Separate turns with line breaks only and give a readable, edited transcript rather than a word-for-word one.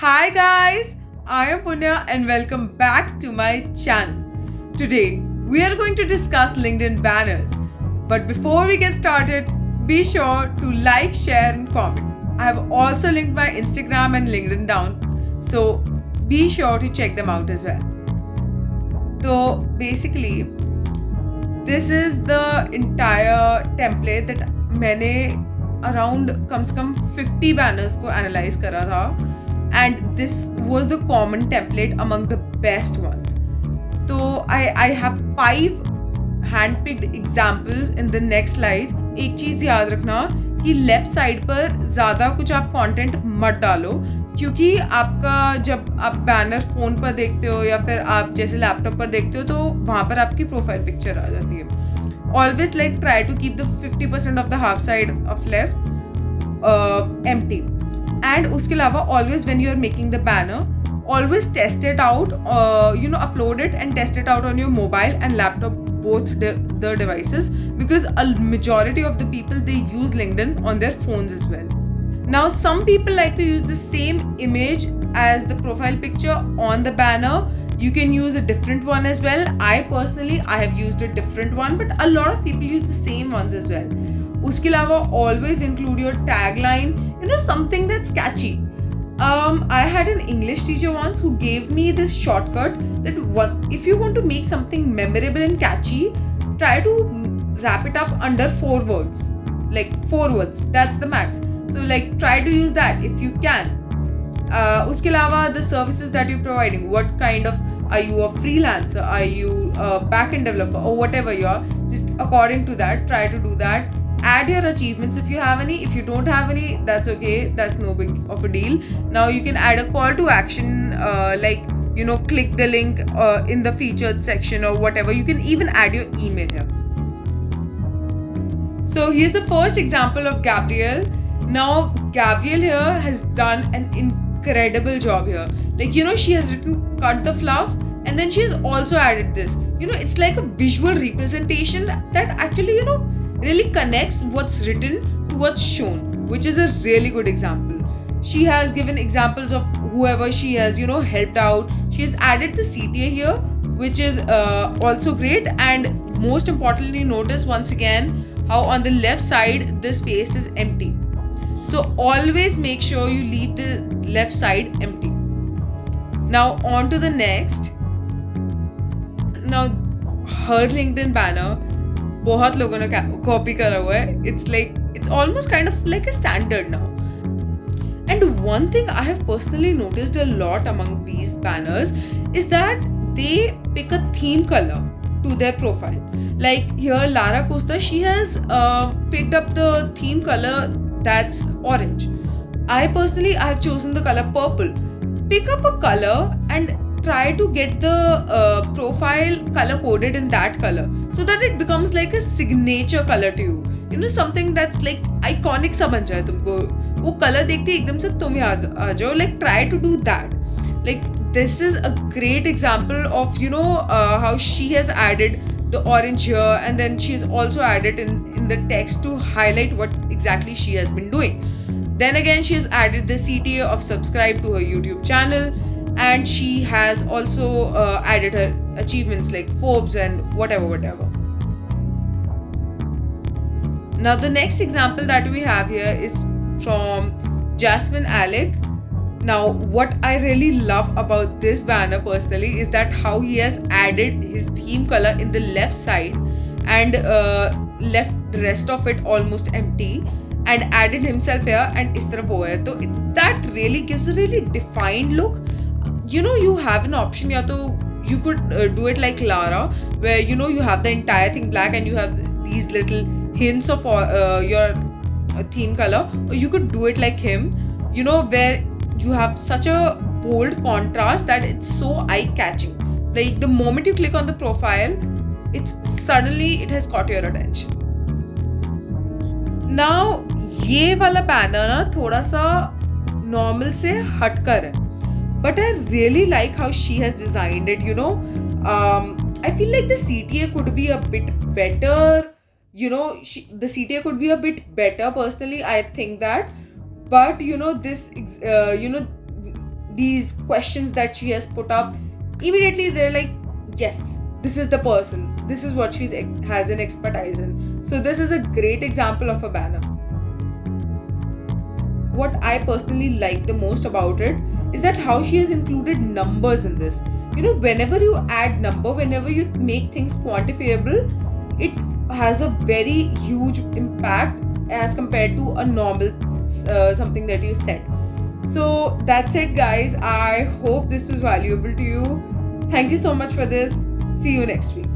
Hi guys, I am Punya and welcome back to my channel. Today we are going to discuss LinkedIn banners. But before we get started, be sure to like, share and comment. I have also linked my Instagram and LinkedIn down, so be sure to check them out as well. So basically, this is the entire template that मैंने around कम से कम 50 banners को analyze करा था, and this was the common template among the best ones. So I have 5 handpicked examples in the next slides. एक चीज़ याद रखना कि left side पर ज़्यादा कुछ आप कंटेंट मत डालो, क्योंकि आपका जब आप बैनर फ़ोन पर देखते हो या फिर आप जैसे लैपटॉप पर देखते हो तो वहाँ पर आपकी प्रोफाइल पिक्चर आ जाती है. Always like try to keep the 50% of the half side of left empty. And उसके अलावा always when you are making the banner, always test it out, upload it and test it out on your mobile and laptop, both the devices, because a majority of the people, they use LinkedIn on their phones as well. Now some people like to use the same image as the profile picture on the banner. You can use a different one as well. I have used a different one, but a lot of people use the same ones as well. उसके अलावा always include your tagline, something that's catchy. I had an English teacher once who gave me this shortcut that if you want to make something memorable and catchy, try to wrap it up under 4 words. Like 4 words, that's the max. So like try to use that if you can. Uske alawa, the services that you're providing, what kind of, are you a freelancer, are you a backend developer or whatever you are, just according to that, try to do that. Add your achievements if you have any. If you don't have any, that's okay. That's no big of a deal. Now you can add a call to action, click the link in the featured section or whatever. You can even add your email here. So here's the first example of Gabrielle. Now Gabrielle here has done an incredible job here. She has written cut the fluff, and then she has also added this. It's like a visual representation that actually, really connects what's written to what's shown, which is a really good example. She has given examples of whoever she has, helped out. She has added the CTA here, which is also great. And most importantly, notice once again how on the left side the space is empty. So always make sure you leave the left side empty. Now on to the next. Now her LinkedIn banner, बहुत लोगों ने copy करा हुआ है. It's almost kind of like a standard now. And one thing I have personally noticed a lot among these banners is that they pick a theme color to their profile. Like here, Lara Costa, she has picked up the theme color that's orange. I have chosen the color purple. Pick up a color and try to get the profile color coded in that color so that it becomes like a signature color to you. Something that's like iconic सा बन जाए तुमको. वो color देखते ही एकदम से तुम याद आ जाओ. Like try to do that. Like this is a great example of how she has added the orange here, and then she has also added in the text to highlight what exactly she has been doing. Then again, she has added the CTA of subscribe to her YouTube channel. And she has also added her achievements like Forbes and whatever. Now the next example that we have here is from Jasmine Alec. Now what I really love about this banner personally is that how he has added his theme color in the left side and left the rest of it almost empty and added himself here and is taraf wo hai. So that really gives a really defined look. You have an option, you could do it like Lara, where you have the entire thing black and you have these little hints of your theme color, or you could do it like him, where you have such a bold contrast that it's so eye-catching. Like the moment you click on the profile, it has caught your attention. Now ये वाला banner ना थोड़ा सा normal से हटकर है. But I really like how she has designed it, I feel like the CTA could be a bit better, the CTA could be a bit better personally, I think that. But, this, these questions that she has put up, immediately they're like, yes, this is the person, this is what she's has an expertise in. So this is a great example of a banner. What I personally like the most about it is that how she has included numbers in this. Whenever you add number, whenever you make things quantifiable, it has a very huge impact as compared to a normal something that you said. So that's it, guys. I hope this was valuable to you. Thank you so much for this. See you next week.